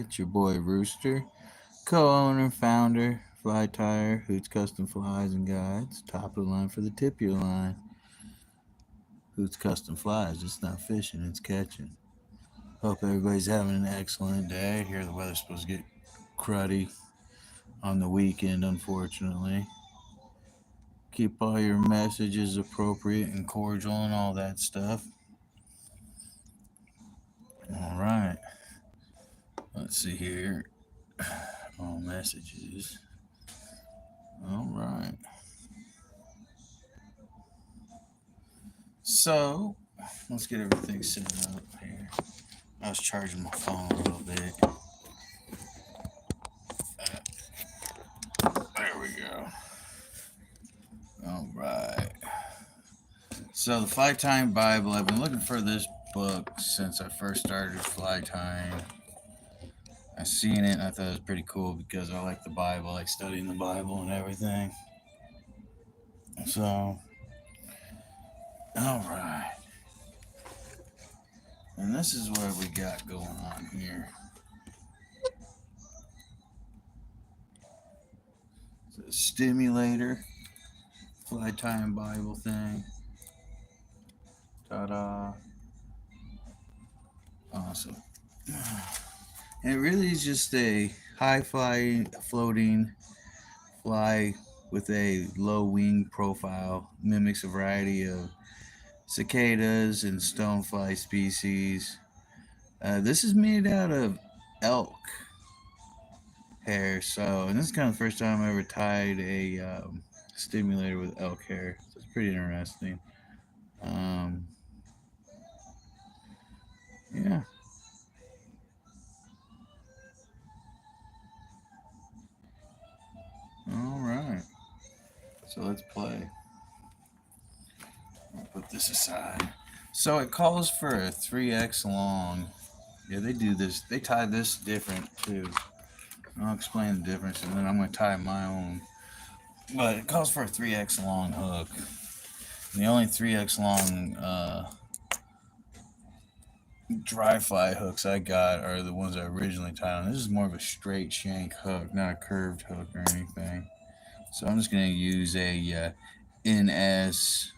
It's your boy Rooster, co-owner, founder, Fly Tire, Hoot's Custom Flies and Guides. Top of the line for the tip your line. Hoot's Custom Flies. It's not fishing, it's catching. Hope everybody's having an excellent day. Here the weather's supposed to get cruddy on the weekend, unfortunately. Keep all your messages appropriate and cordial and all that stuff. All right. Let's see here. All messages. All right. So, let's get everything set up here. I was charging my phone a little bit. There we go. All right. So, the Fly Tying Bible, I've been looking for this book since I first started fly tying. I seen it and I thought it was pretty cool because I like the Bible, I like studying the Bible and everything. So, all right. And this is what we got going on here. It's a Stimulator fly tying Bible thing. Ta-da. Awesome. And it really is just a high fly floating fly with a low wing profile. Mimics a variety of cicadas and stonefly species. This is made out of elk hair. So, and this is kind of the first time I ever tied a stimulator with elk hair. So it's pretty interesting. Um, yeah. All right. So let's play. I'll put this aside. So it calls for a 3x long. Yeah, they do this. They tie this different too. I'll explain the difference and then I'm going to tie my own. But it calls for a 3x long hook. And the only 3x long dry fly hooks I got are the ones I originally tied on. This is more of a straight shank hook, not a curved hook or anything. So I'm just going to use a NS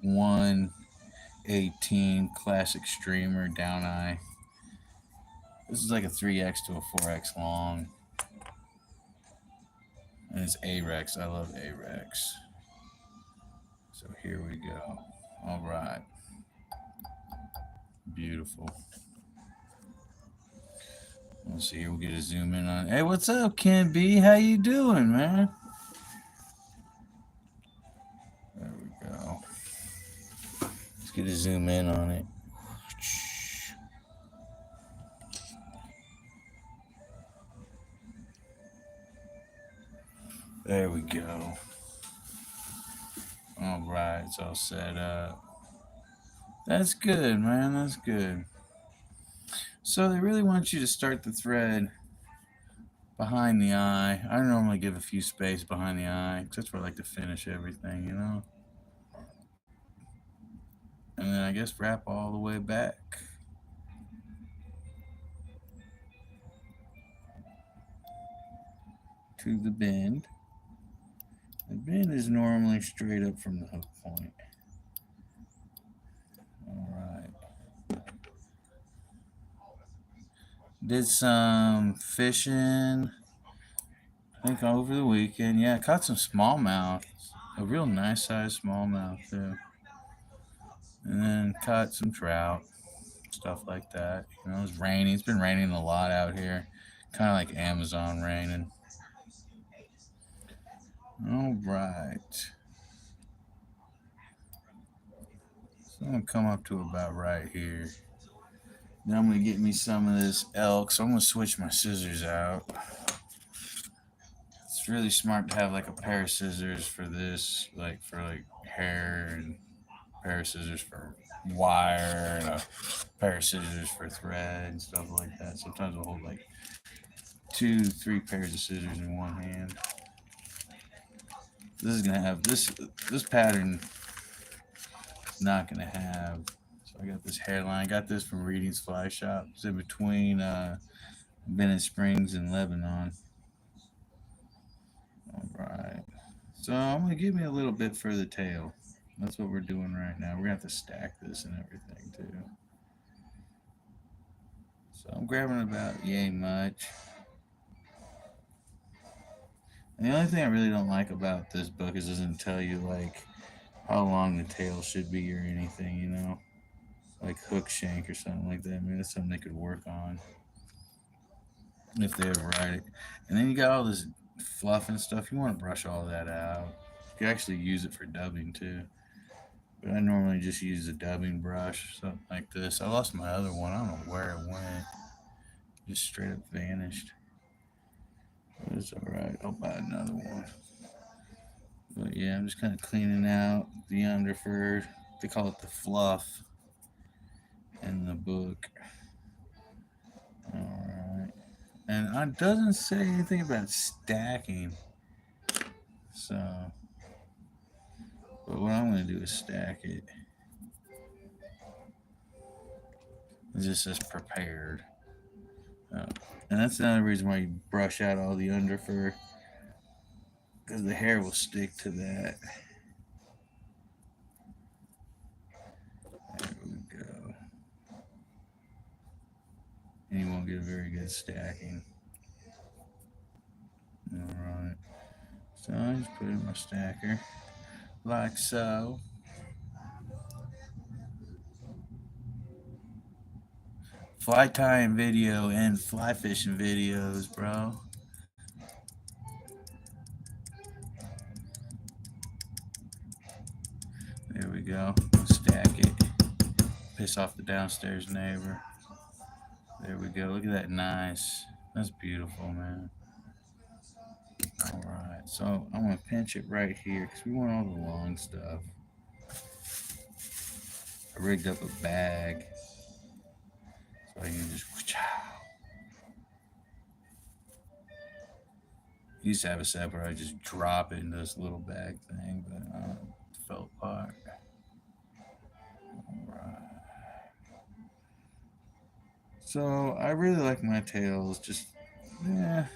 118 classic streamer down eye. This is like a 3x to a 4x long. And it's A-Rex. I love A-Rex. So here we go. All right. Beautiful. Let's see here. We'll get a zoom in on. Hey, what's up, Ken B? How you doing, man? There we go. Let's get a zoom in on it. There we go. All right, it's all set up. That's good, man. That's good. So they really want you to start the thread behind the eye. I normally give a few space behind the eye because that's where I like to finish everything, you know. And then I guess wrap all the way back. To the bend. The bend is normally straight up from the hook point. All right. Did some fishing, I think, over the weekend. Yeah, I caught some smallmouth. A real nice size smallmouth, too. And then caught some trout, stuff like that. You know, it was raining. It's been raining a lot out here. Kind of like Amazon raining. All right. So I'm going to come up to about right here. Then I'm going to get me some of this elk. So I'm going to switch my scissors out. It's really smart to have like a pair of scissors for this, like for like hair, and a pair of scissors for wire, and a pair of scissors for thread and stuff like that. Sometimes I'll hold like 2-3 pairs of scissors in one hand. This is gonna have this pattern is not gonna have. So I got this hairline. I got this from Reading's Fly Shop. It's in between Bennett Springs in Lebanon. All right. So I'm gonna give me a little bit for the tail. That's what we're doing right now. We're gonna have to stack this and everything too. So I'm grabbing about yay much. And the only thing I really don't like about this book is it doesn't tell you like how long the tail should be or anything, you know, like hook shank or something like that. Maybe that's something they could work on if they ever write it. And then you got all this fluff and stuff. You want to brush all that out. You can actually use it for dubbing too. But I normally just use a dubbing brush, something like this. I lost my other one. I don't know where it went. Just straight up vanished. But it's alright. I'll buy another one. But yeah, I'm just kind of cleaning out the underfur. They call it the fluff in the book. Alright. And it doesn't say anything about stacking. So, but what I'm going to do is stack it. It just says prepared. Oh. And that's another reason why you brush out all the underfur. Because the hair will stick to that. There we go. And you won't get a very good stacking. Alright. So I just put in my stacker. Like so. Fly tying video and fly fishing videos, bro. There we go. Stack it. Piss off the downstairs neighbor. There we go. Look at that. Nice. That's beautiful, man. Alright. So I'm going to pinch it right here because we want all the long stuff. I rigged up a bag so I can just. I used to have a set where I just drop it into this little bag thing, but it fell apart. Alright. So I really like my tails. Just, yeah,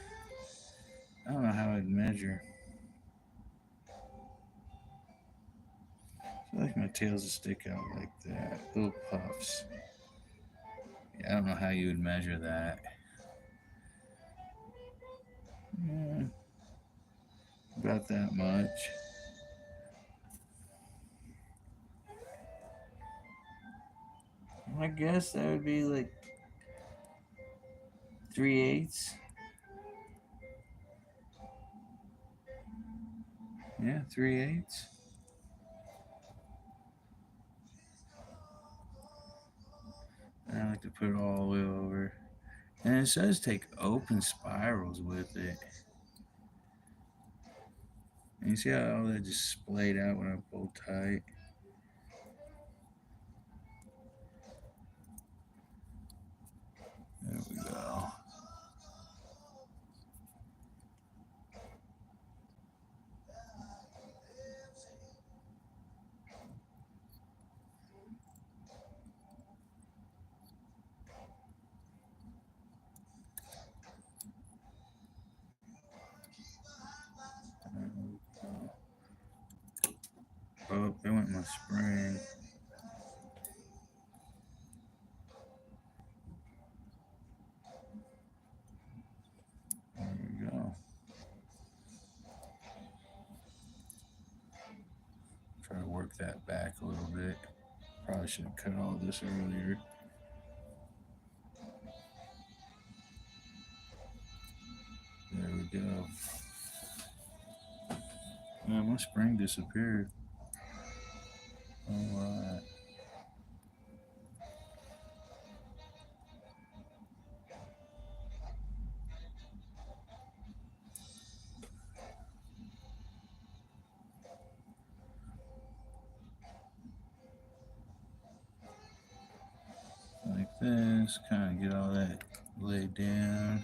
I don't know how I'd measure. I like my tails to stick out like that, little puffs. Yeah, I don't know how you would measure that. Yeah, about that much. I guess that would be like 3/8. Yeah, 3/8. I like to put it all the way over. And it says take open spirals with it. And you see how all that just splayed out when I pulled tight? There we go. Oh, it went my spring. There we go. Try to work that back a little bit. Probably should have cut all this earlier. There we go. Yeah, my spring disappeared. Alright. Like this. Kind of get all that laid down.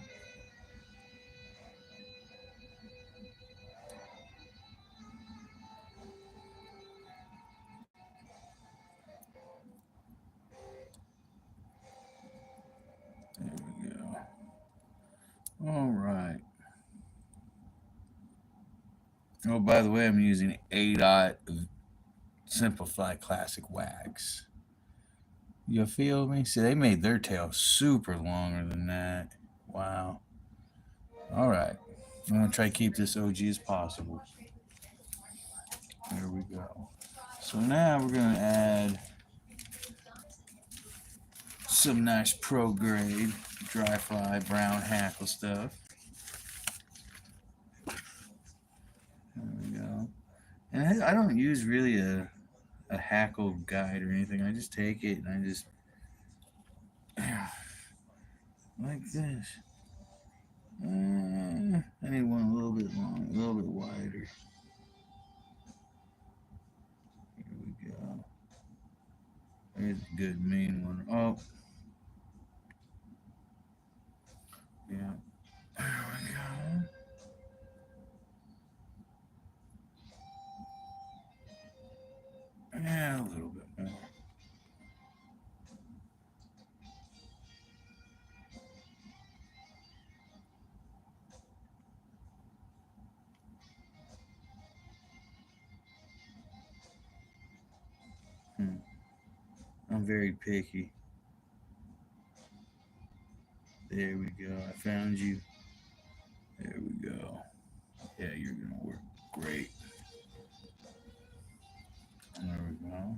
There we go. All right. Oh, by the way, I'm using A-Dot Simplify Classic Wax. You feel me? See, they made their tail super longer than that. Wow. All right. I'm going to try to keep this OG as possible. There we go. So now we're going to add some nice pro grade dry fly brown hackle stuff. There we go. And I don't use really a hackle guide or anything. I just take it and I just like this. I need one a little bit long, a little bit wider. Here we go. There's a good mean one. Oh, yeah. There we go. Yeah, a little bit more. Hmm. I'm very picky. There we go. I found you. There we go. Yeah, you're gonna work great. There we go.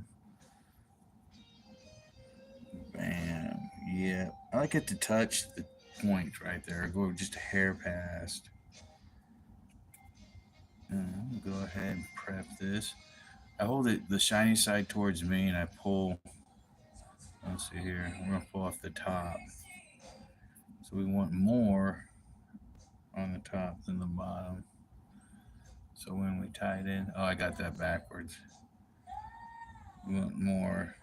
Bam. Yeah. I like it to touch the point right there. I go just a hair past. I'm gonna go ahead and prep this. I hold it the shiny side towards me and I pull. Let's see here. We're gonna pull off the top. So we want more on the top than the bottom. So when we tie it in, oh, I got that backwards. We want more.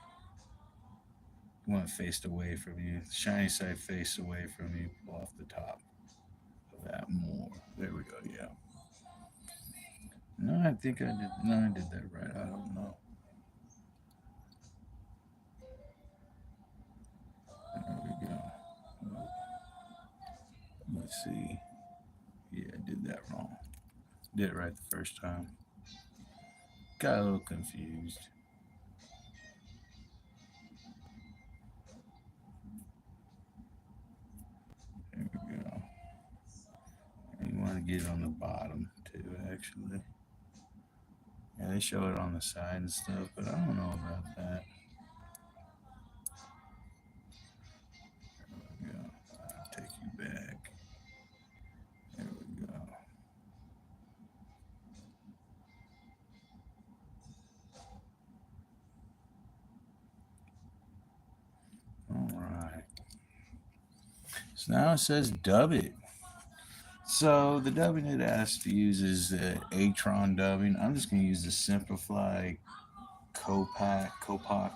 You want it faced away from you. The shiny side faced away from you. Pull off the top of that more. There we go. Yeah. No, I think I did. No, I did that right. I don't know. There we go. Let's see. Yeah, I did that wrong. Did it right the first time. Got a little confused. There we go. You want to get it on the bottom too, actually. Yeah, they show it on the side and stuff, but I don't know about that. There we go. I'll take you back. There we go. All right. So now it says dub it. So the dubbing it asks to use is the Atron dubbing. I'm just going to use the Simplify Copac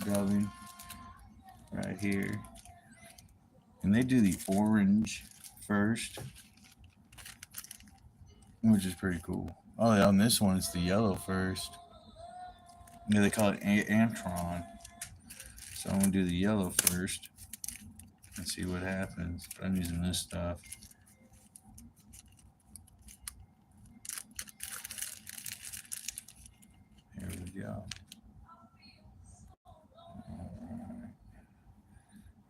dubbing right here. And they do the orange first, which is pretty cool. Oh, yeah, on this one, it's the yellow first. Yeah, they call it Antron. So I'm going to do the yellow first and see what happens. But I'm using this stuff. Here we go. Alright.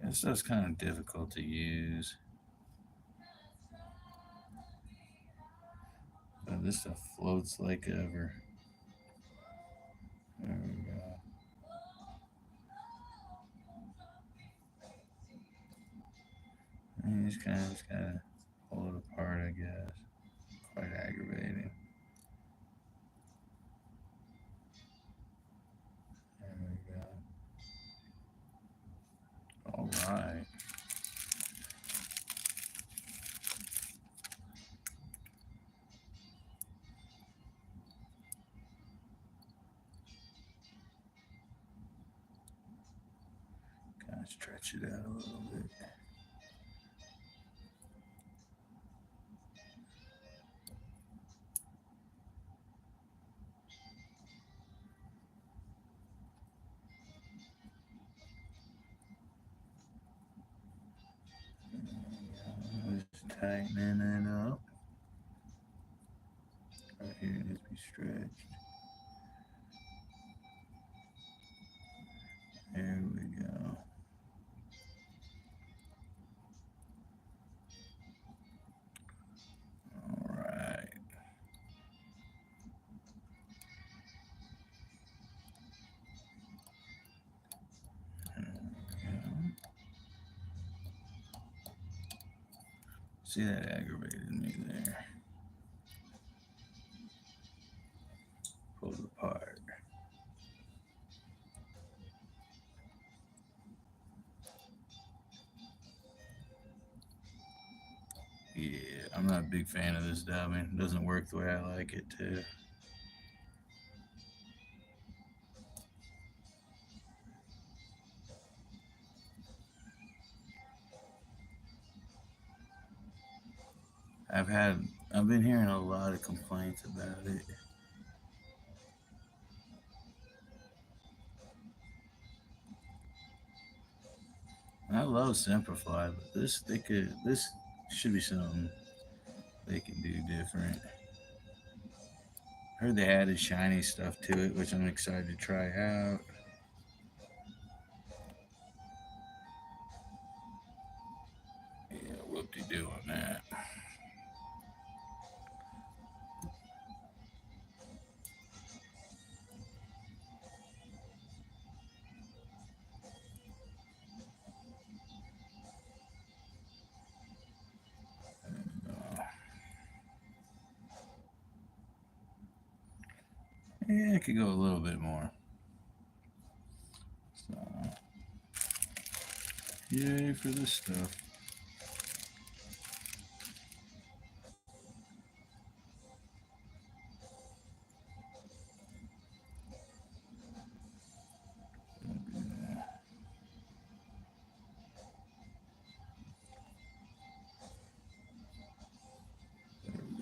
This stuff's kind of difficult to use. But this stuff floats like ever. There we go. And you just gotta pull it apart, I guess. Quite aggravating. There we go. All right. Kind of stretch it out a little bit. tightening it up. Right here needs to be stretched. There we go. All right. See, that aggravated me there. Pulled apart. Yeah, I'm not a big fan of this dubbing. It doesn't work the way I like it to. I've been hearing a lot of complaints about it. And I love Simplify, but this should be something they can do different. Heard they added shiny stuff to it, which I'm excited to try out. Yeah, whoop-de-doo on that. Yeah, it could go a little bit more. So, yay for this stuff.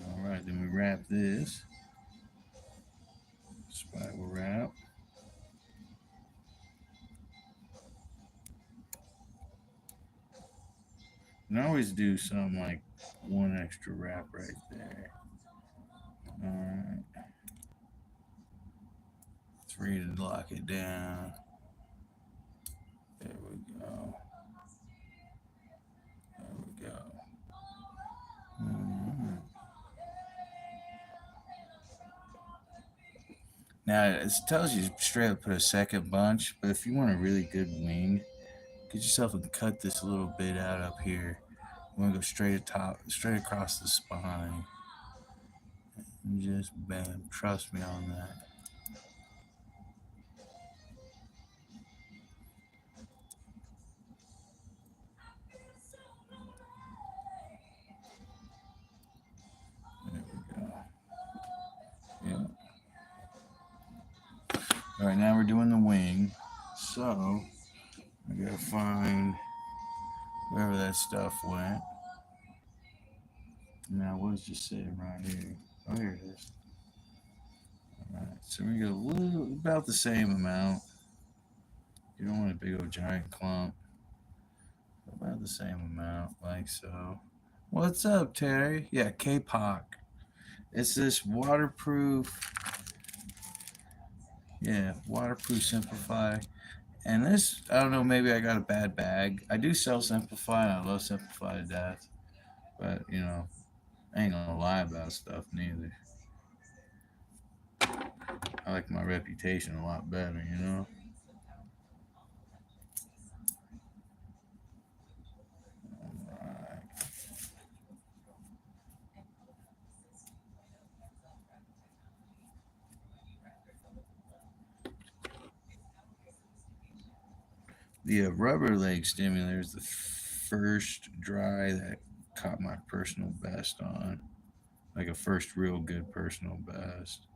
All right, then we wrap this. Spiral wrap. And I always do some like one extra wrap right there. All right. 3 to lock it down. There we go. There we go. Mm-hmm. Now it tells you straight up put a second bunch, but if you want a really good wing, get yourself and cut this little bit out up here. You want to go straight across the spine, and just bam. Trust me on that. There we go. Yeah. All right, now we're doing the wing. So I gotta find wherever that stuff went. Now what is just sitting right here? Oh, here it is. All right, so we got a little, about the same amount. You don't want a big old giant clump. About the same amount, like so. What's up, Terry? Yeah, K-Pop. It's this waterproof. Yeah, waterproof Simplify. And this, I don't know, maybe I got a bad bag. I do sell Simplify, and I love Simplify to death. But, I ain't gonna lie about stuff neither. I like my reputation a lot better. Alright. The rubber leg stimulator is the first dry that caught my personal best on. Like a first real good personal best.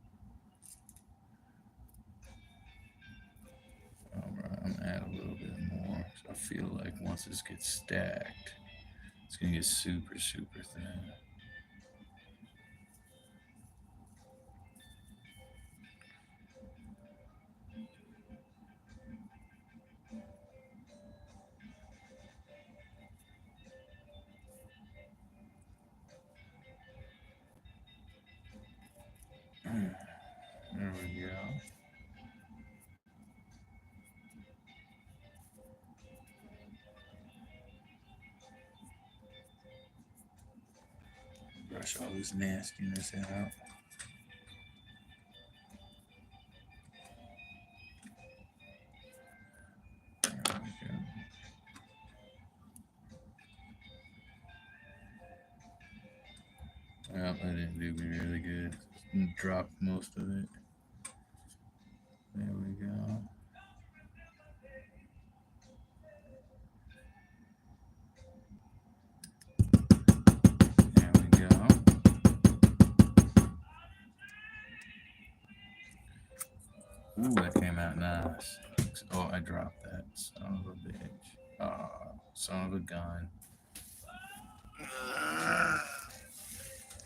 Alright, I'm gonna add a little bit more. So I feel like once this gets stacked, it's gonna get super, super thin. Brush all this nastiness out. There we go. Well, I didn't do me really good. Dropped most of it. There we go. There we go. Ooh, that came out nice. Oh, I dropped that. Son of a bitch. Oh, son of a gun.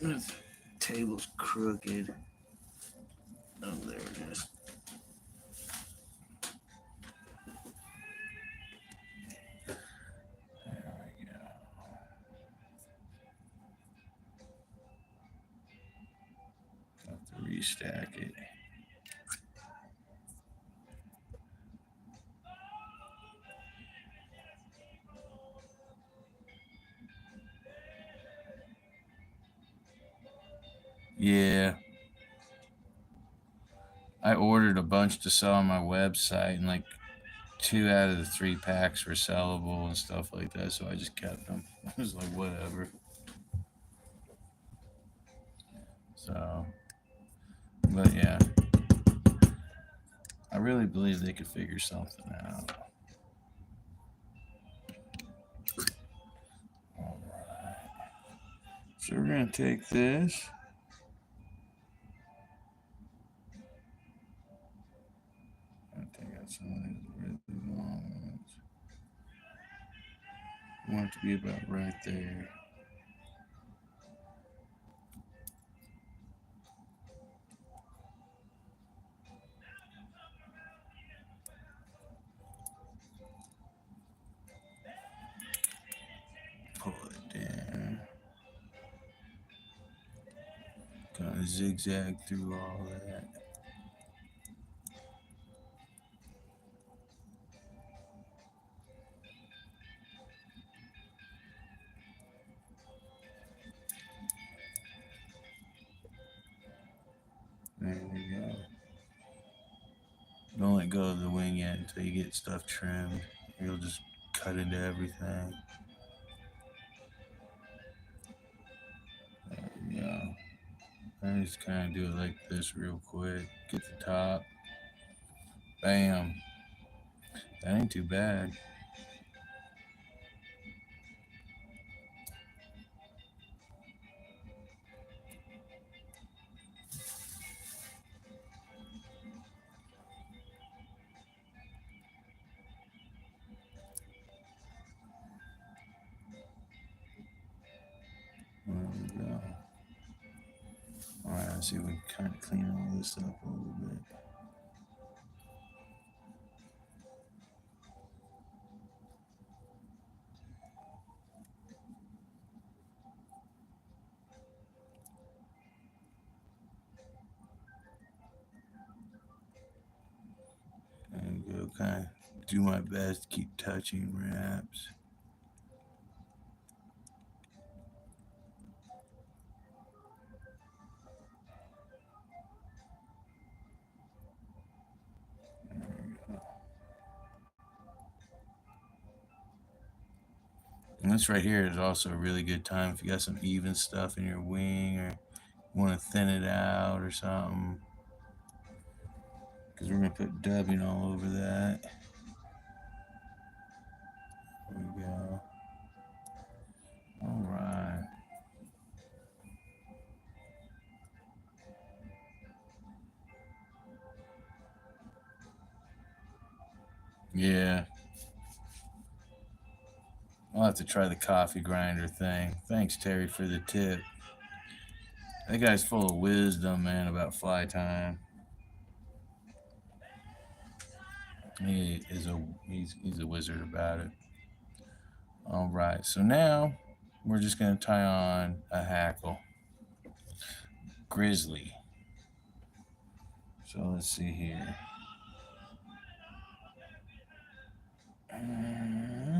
This table's crooked. Oh, there it is. There we go. Have to restack it. Yeah. I ordered a bunch to sell on my website, and like 2 out of the 3 packs were sellable and stuff like that, so I just kept them. I was like, whatever. So, but yeah, I really believe they could figure something out. All right. So we're going to take this. I take out some of these really long ones. I want it to be about right there. Pull it down. Kind of zigzag through all that. There we go. Don't let go of the wing yet until you get stuff trimmed. You'll just cut into everything. There we go. I just kind of do it like this real quick. Get the top. Bam. That ain't too bad. There we go. Alright, let's see if we can kind of clean all this up a little bit. And go kind of do my best to keep touching wraps. And this right here is also a really good time if you got some even stuff in your wing or you want to thin it out or something. Because we're going to put dubbing all over that. There we go. All right. Yeah. I'll have to try the coffee grinder thing. Thanks, Terry, for the tip. That guy's full of wisdom, man, about fly time. He's a wizard about it. All right, so now we're just gonna tie on a hackle, grizzly. So let's see here.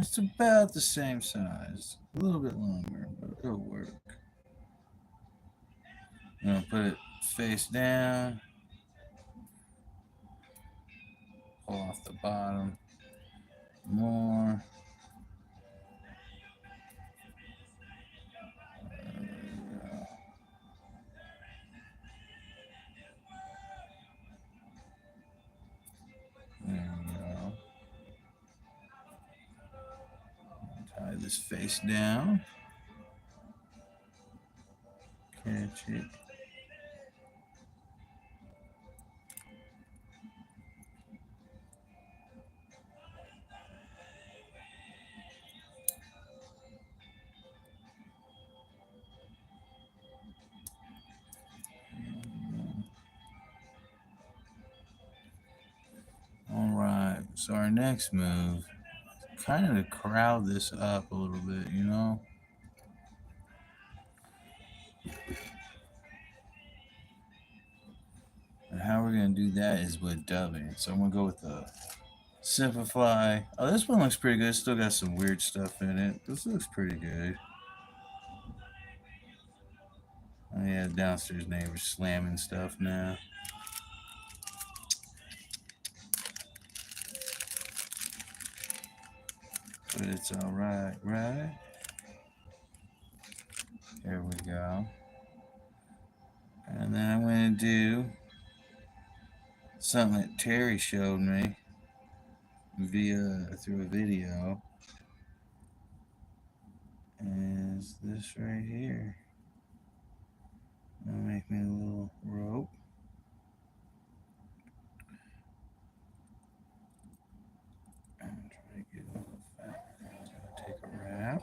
It's about the same size, a little bit longer, but it'll work. I'm gonna put it face down, pull off the bottom more. There we go. Tie this face down. Catch it. All right. So our next move, kind of to crowd this up a little bit, you know. And how we're gonna do that is with dubbing. So I'm gonna go with the Simplify. Oh, this one looks pretty good. Still got some weird stuff in it. This looks pretty good. Oh yeah, downstairs neighbors slamming stuff now. But it's all right, right? There we go. And then I'm going to do something that Terry showed me through a video. Is this right here. I'll make me a little rope. And try to get a little fat. I'm gonna take a wrap.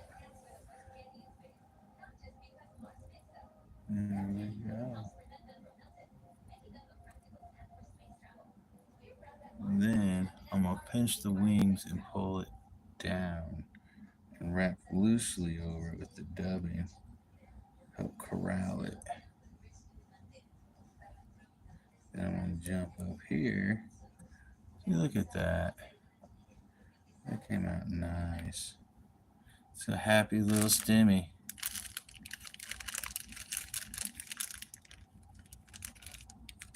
There we go. And then I'm gonna pinch the wings and pull it down and wrap loosely over it with the dubbing. Help corral it. Then I'm gonna jump up here. See, look at that. That came out nice. It's a happy little stimmy.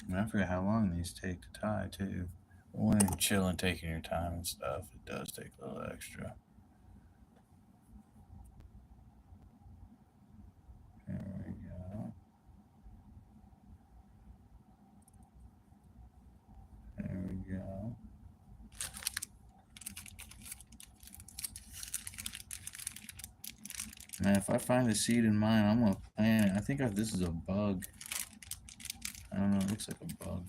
And I forget how long these take to tie too. When you're chilling, taking your time and stuff, it does take a little extra. There we go. There we go. Man, if I find a seed in mine, I'm gonna plant it. I think this is a bug. I don't know, it looks like a bug.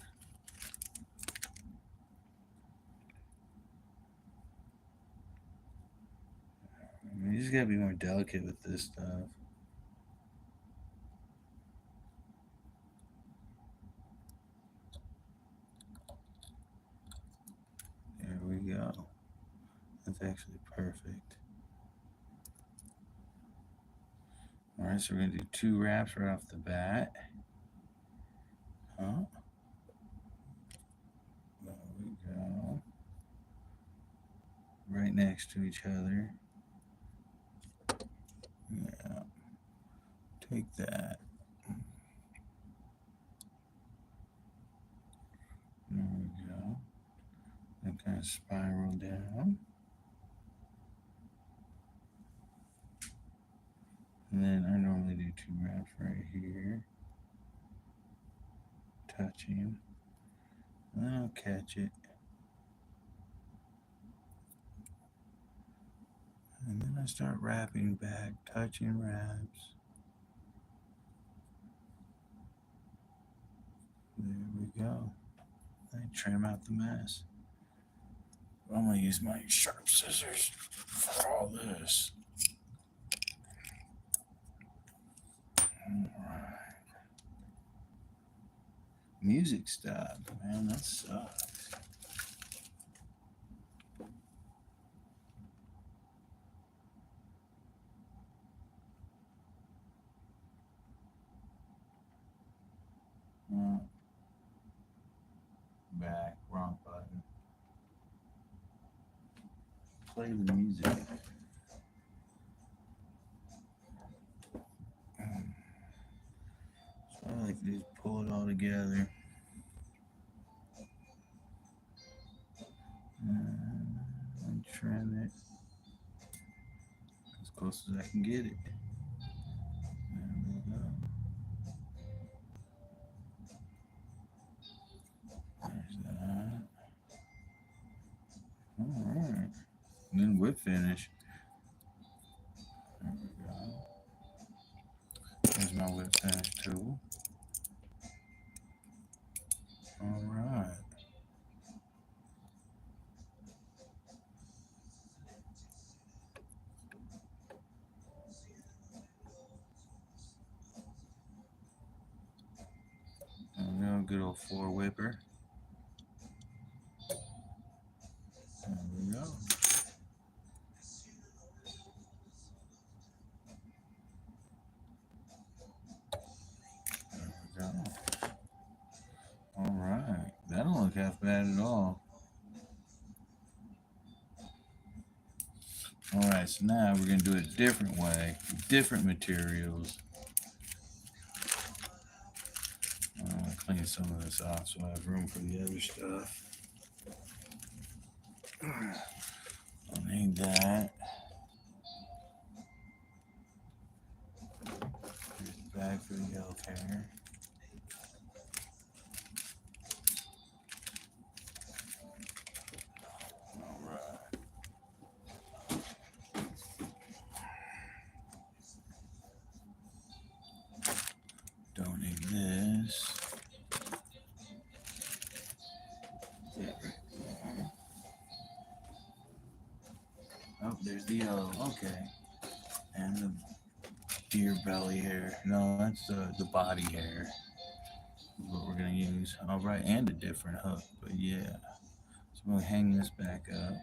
You just gotta be more delicate with this stuff. There we go. That's actually perfect. All right, so we're gonna do 2 wraps right off the bat. Huh? There we go. Right next to each other. Yeah. Take that. There we go. And kind of spiral down. And then I normally do 2 wraps right here. Touching. And then I'll catch it. And then I start wrapping back, touching wraps. There we go. I trim out the mess. I'm gonna use my sharp scissors for all this. Alright. Music stopped, man. That sucks. Back, wrong button. Play the music. So I like Just pull it all together. And trim it as close as I can get it. There we go. There's that. Alright. And then whip finish. There we go. There's my whip finish tool. Alright. There we go. Good old 4 whipper. There we go. There we go. Alright. That don't look half bad at all. Alright, so now we're going to do it a different way. Different materials. I'm going to clean some of this off so I have room for the other stuff. I'll need that. Here's the bag for the yellow hair. Alright. Don't need this. Oh, there's the yellow. Okay. And the deer belly hair. No, that's the body hair. Is what we're going to use. Alright, and a different hook. But yeah. So I'm going to hang this back up.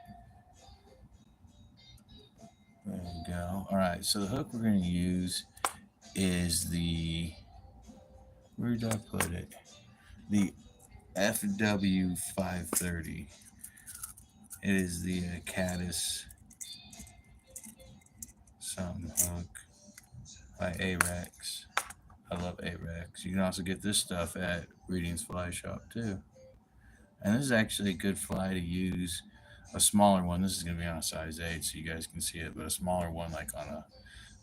There we go. Alright, so the hook we're going to use is the... Where did I put it? The FW530. It is the Caddis something hook by Arex. I love Arex. You can also get this stuff at Reading's Fly Shop too. And this is actually a good fly to use. A smaller one. This is going to be on a size 8 so you guys can see it. But a smaller one like on a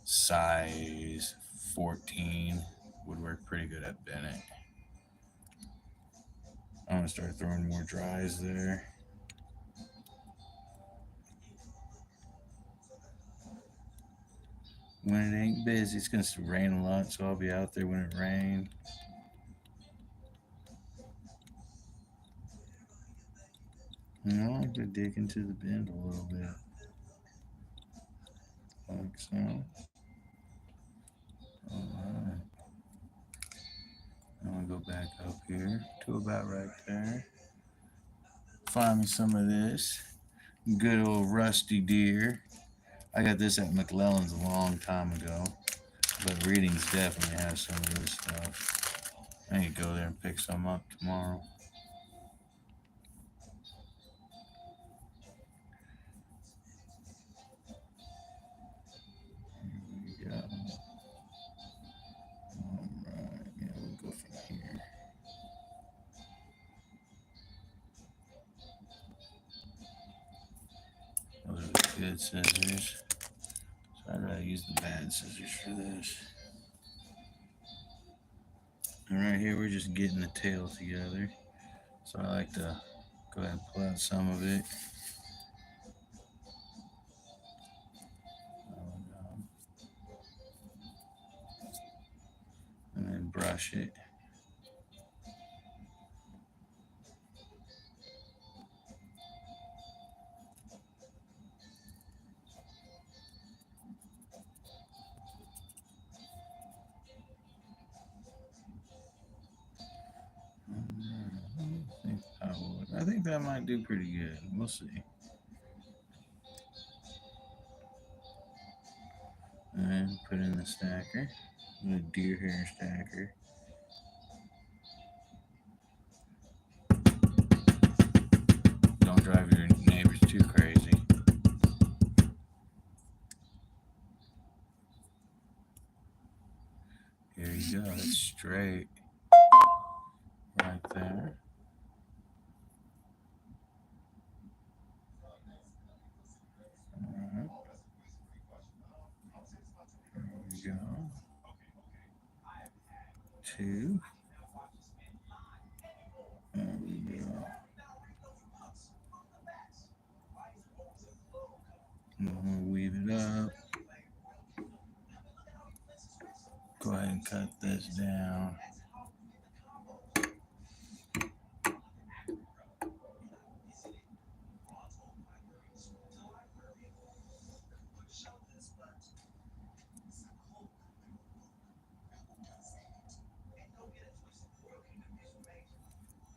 size 14 would work pretty good at Bennett. I'm going to start throwing more dries there. When it ain't busy, it's going to rain a lot, so I'll be out there when it rains. And I like to dig into the bend a little bit. Like so. Alright. I'm going to go back up here to about right there. Find me some of this. Good old rusty deer. I got this at McClellan's a long time ago. But Readings definitely has some of this stuff. I need to go there and pick some up tomorrow. Here we go. Alright, yeah, we'll go from here. Those are the good scissors. So I'd rather use the bad scissors for this. And right here, we're just getting the tail together. So I like to go ahead and pull out some of it. And then brush it. I think that might do pretty good. We'll see. And put in the stacker, the deer hair stacker. Don't drive your neighbors too crazy. Here you go. It's straight. there. Alright. There we go. 2. There we go. And we'll weave it up. Go ahead and cut this down.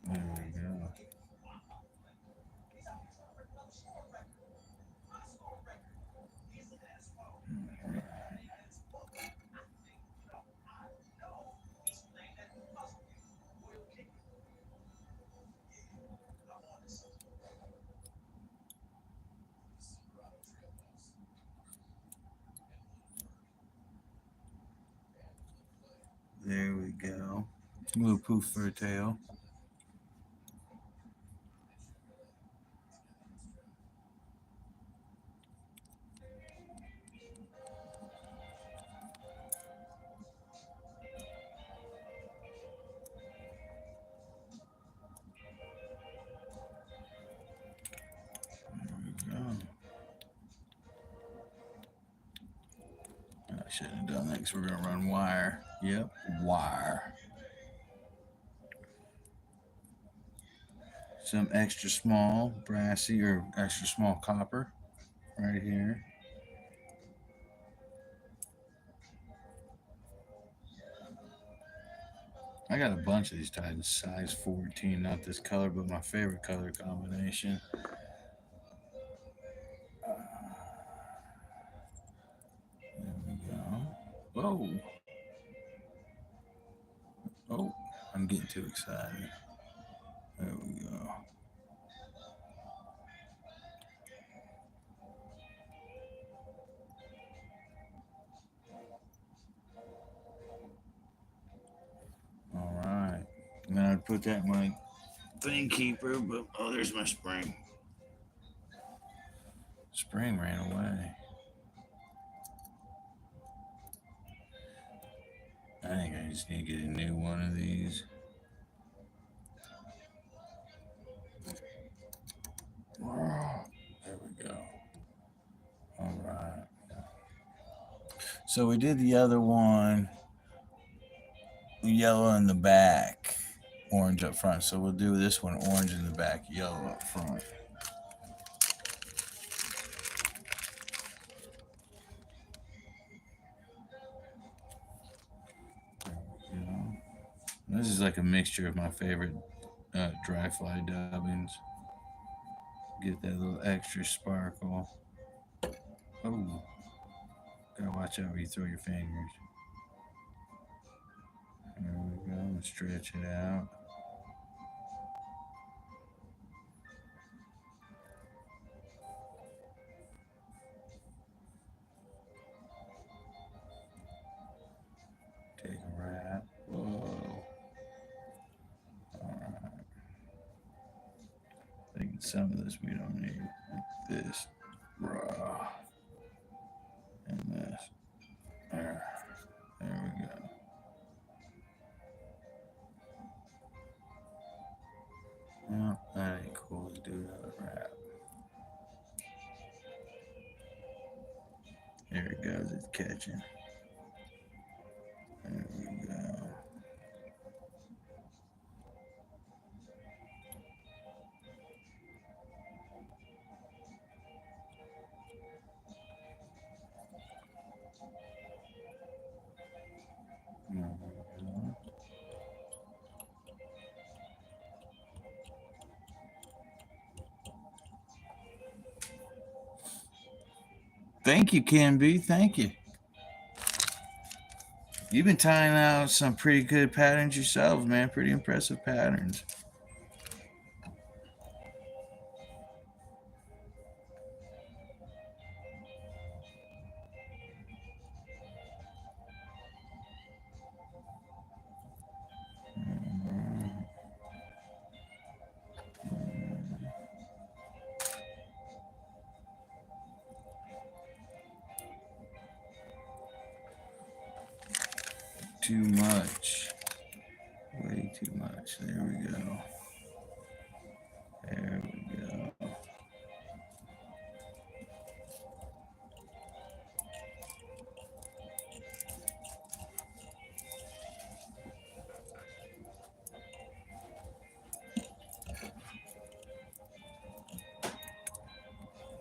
There we go. There we go. A little poof for a tail. I shouldn't have done that because we're going to run wire. Yep, wire. Some extra small brassy or extra small copper right here. I got a bunch of these tied in size 14, not this color, but my favorite color combination. There we go. Whoa. Oh, I'm getting too excited. There we go. All right. And then I'd put that in my thing keeper, but oh, there's my spring. Spring ran away. I think I just need to get a new one of these. There we go. All right. So we did the other one, yellow in the back, orange up front. So we'll do this one, orange in the back, yellow up front. This is like a mixture of my favorite dry fly dubbings. Get that little extra sparkle. Oh, gotta watch out where you throw your fingers. There we go. Stretch it out. Take a wrap. Whoa. Alright. I think some of this we don't need. Like this. Raw. And this. There. There we go. Well, that ain't cool. Let's do another wrap. There it goes. It's catching. There we go. Thank you, Ken B. Thank you. You've been tying out some pretty good patterns yourselves, man. Pretty impressive patterns. too much. Way too much. There we go. There we go.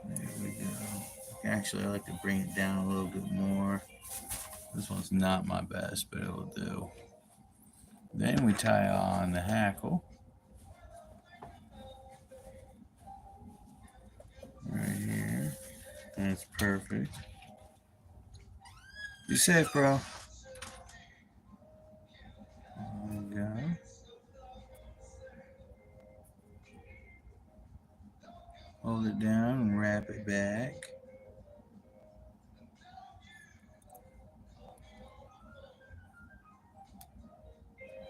There we go. Actually, I like to bring it down a little bit more. This one's not my best, but it will do. Then we tie on the hackle. Right here. That's perfect. Be safe, bro. There we go. Hold it down and wrap it back.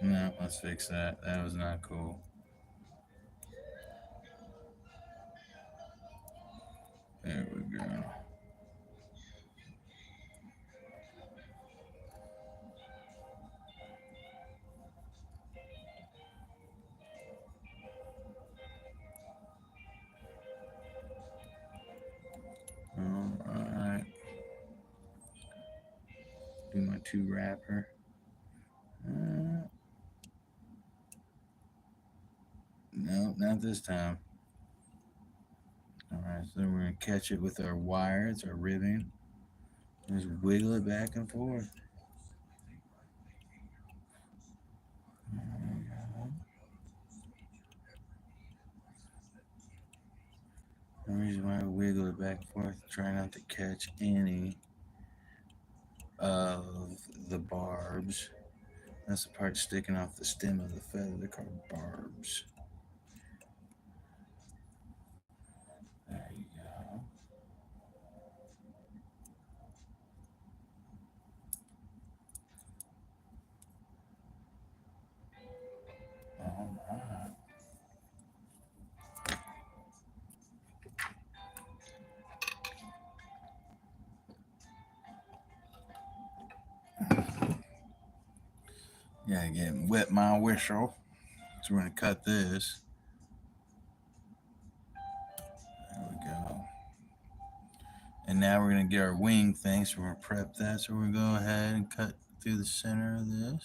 No, let's fix that. That was not cool. There we go. Alright. Do my 2 wrapper. No, not this time. Alright, so we're going to catch it with our wires, our ribbing. Just wiggle it back and forth. The reason why I wiggle it back and forth, try not to catch any of the barbs. That's the part sticking off the stem of the feather. They're called barbs. There you go. All right. Yeah, getting wet my whistle. So we're going to cut this. There we go. And now we're going to get our wing thing. So we're going to prep that. So we're going to go ahead and cut through the center of this.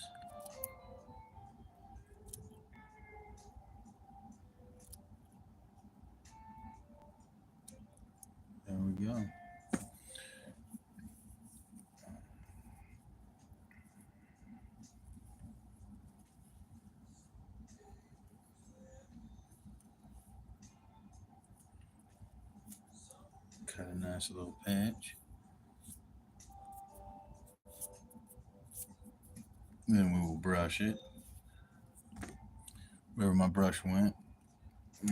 There we go. Cut a nice little pinch. Then we will brush it. Wherever my brush went.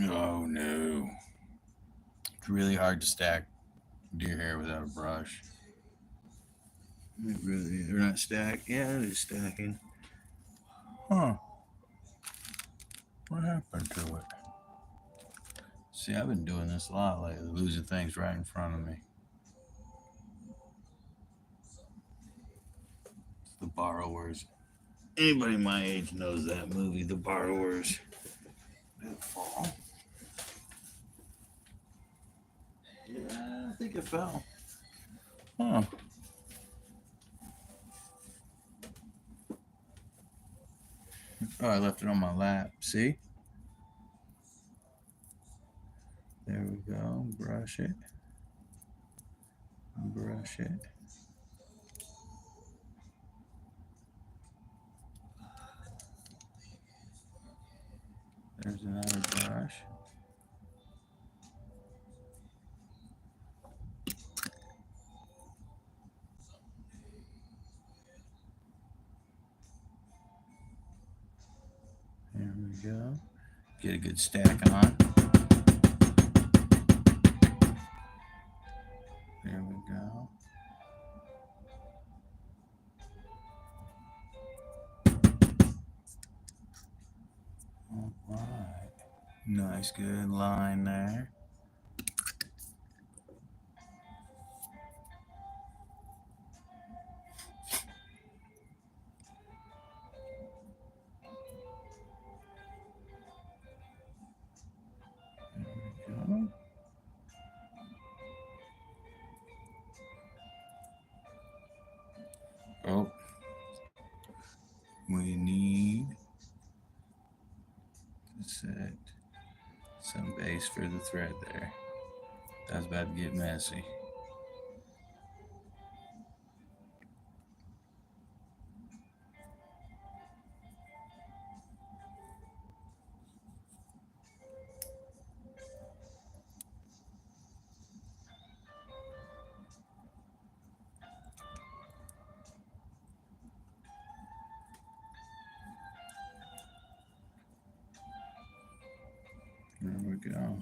Oh no. It's really hard to stack deer hair without a brush. It really, they're not stacked. Yeah, it is stacking. Huh. What happened to it? See, I've been doing this a lot lately, losing things right in front of me. It's The Borrowers. Anybody my age knows that movie, The Borrowers. Did it fall? Yeah, I think it fell. Huh. Oh, I left it on my lap. See? There we go. Brush it. Brush it. There's another brush. There we go. Get a good stack on. There we go. All right. Nice, good line there. We need to set some base for the thread there. That's about to get messy. There we go.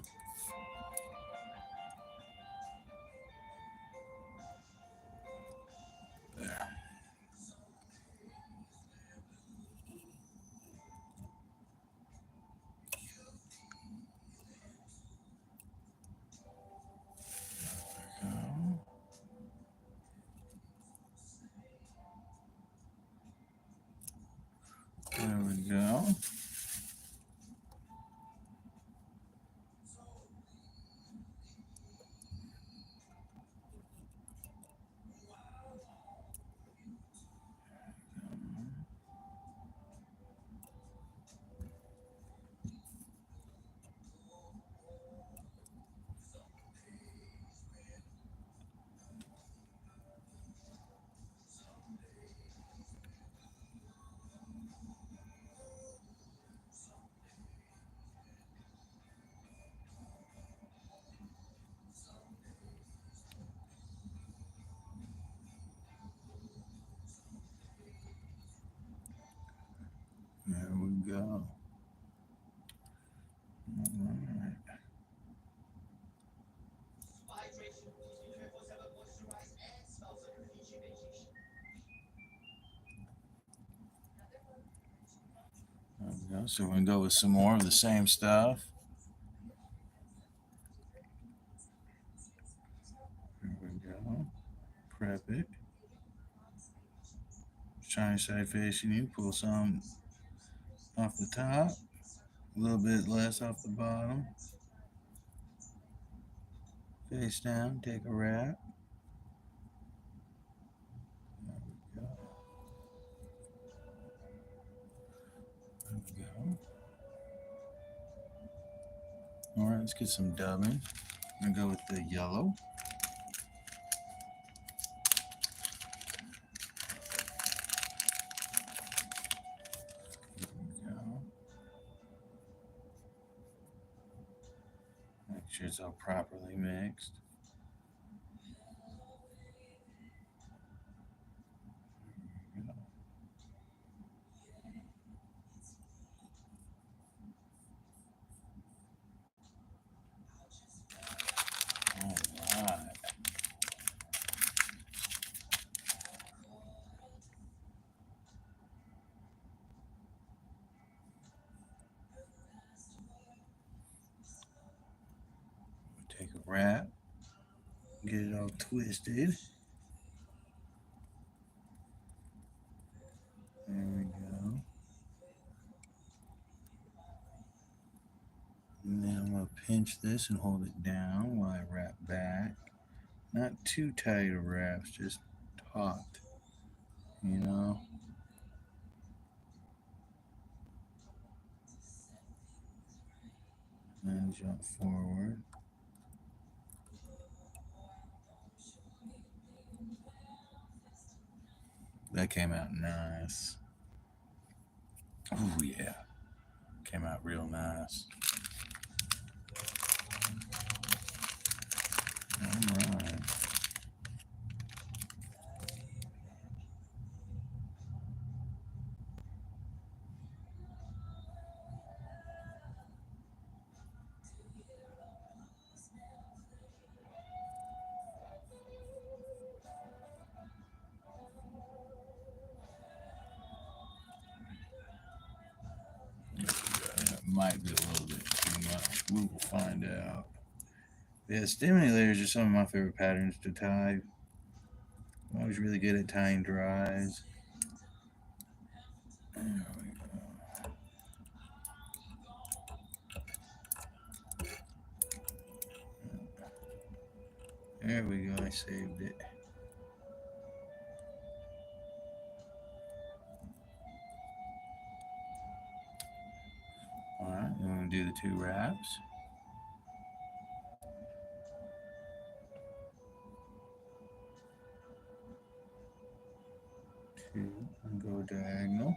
There. There we go. There we go. All right. There we go. So we're going to go with some more of the same stuff. There we go. Prep it. Shiny side facing you. Pull some off the top. A little bit less off the bottom. Face down. Take a wrap. There we go. There we go. All right, let's get some dubbing. I'm going to go with the yellow. There we go. Make sure it's all properly mixed. There we go. All right. Take a wrap. Get it all twisted. There we go. And then I'm going to pinch this and hold it down while I wrap back. Not too tight of wraps, just taut, you know. And jump forward. That came out nice. Oh yeah, came out real nice. All right. That might be a little bit too much. We will find out. Yeah, stimulators are some of my favorite patterns to tie. I'm always really good at tying dries. There we go. There we go. I saved it. do the 2 wraps. 2 and go diagonal.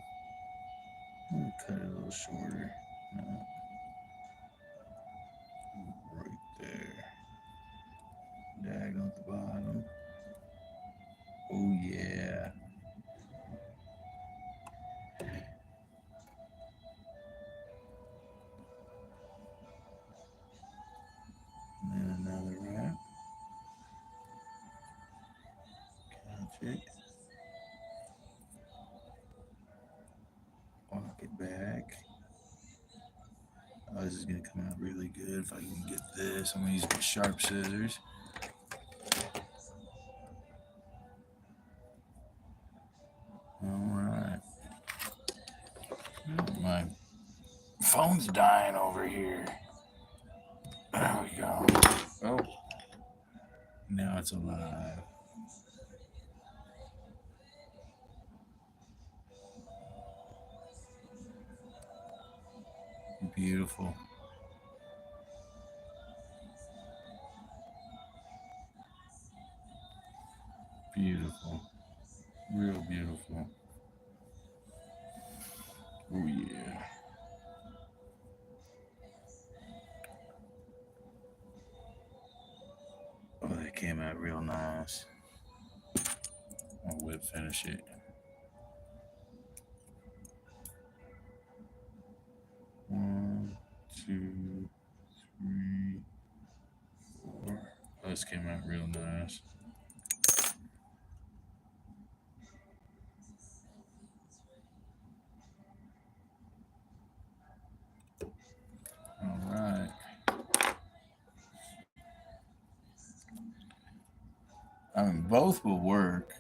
I'm gonna cut it a little shorter. No. Right there. Diagonal at the bottom. Oh yeah. And then another wrap. Catch it. Walk it back. Oh, this is gonna come out really good if I can get this. I'm gonna use my sharp scissors. Alright. My phone's dying over here. There we go. Oh. Now it's alive. Beautiful. Beautiful. Real beautiful. Oh yeah. Oh, that came out real nice. I'll whip finish it. One, two, three, four. Oh, this came out real nice. All right. I mean, both will work.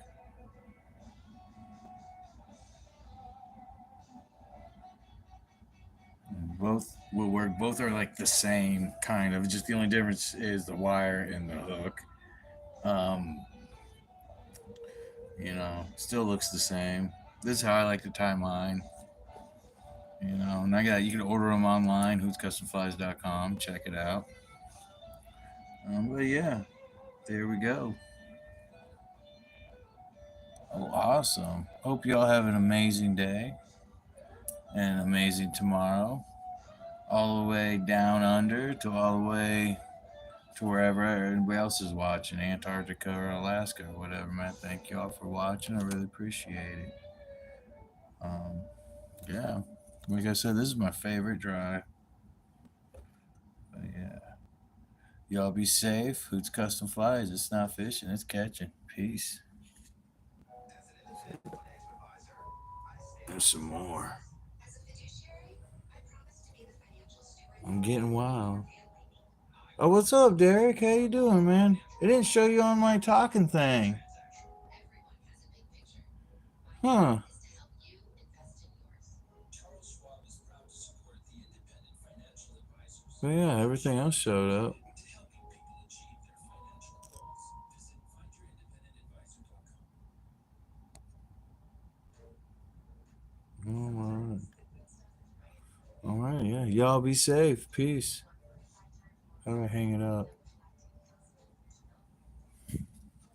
Both will work. Both are like the same kind of. Just the only difference is the wire and the hook. You know, still looks the same. This is how I like to tie mine. You know, and you can order them online, hootscustomflies.com. Check it out. But yeah, there we go. Oh, awesome. Hope you all have an amazing day and an amazing tomorrow. All the way down under to all the way to wherever everybody else is watching, Antarctica or Alaska or whatever, man. Thank you all for watching. I really appreciate it. Yeah, like I said, this is my favorite drive. But yeah, y'all be safe. Hoots Custom Flies. It's not fishing, it's catching. Peace. There's some more. I'm getting wild. Oh, what's up, Derek? How you doing, man? It didn't show you on my talking thing. Huh. But yeah, everything else showed up. All right. All right, yeah. Y'all be safe. Peace. How do I hang it up?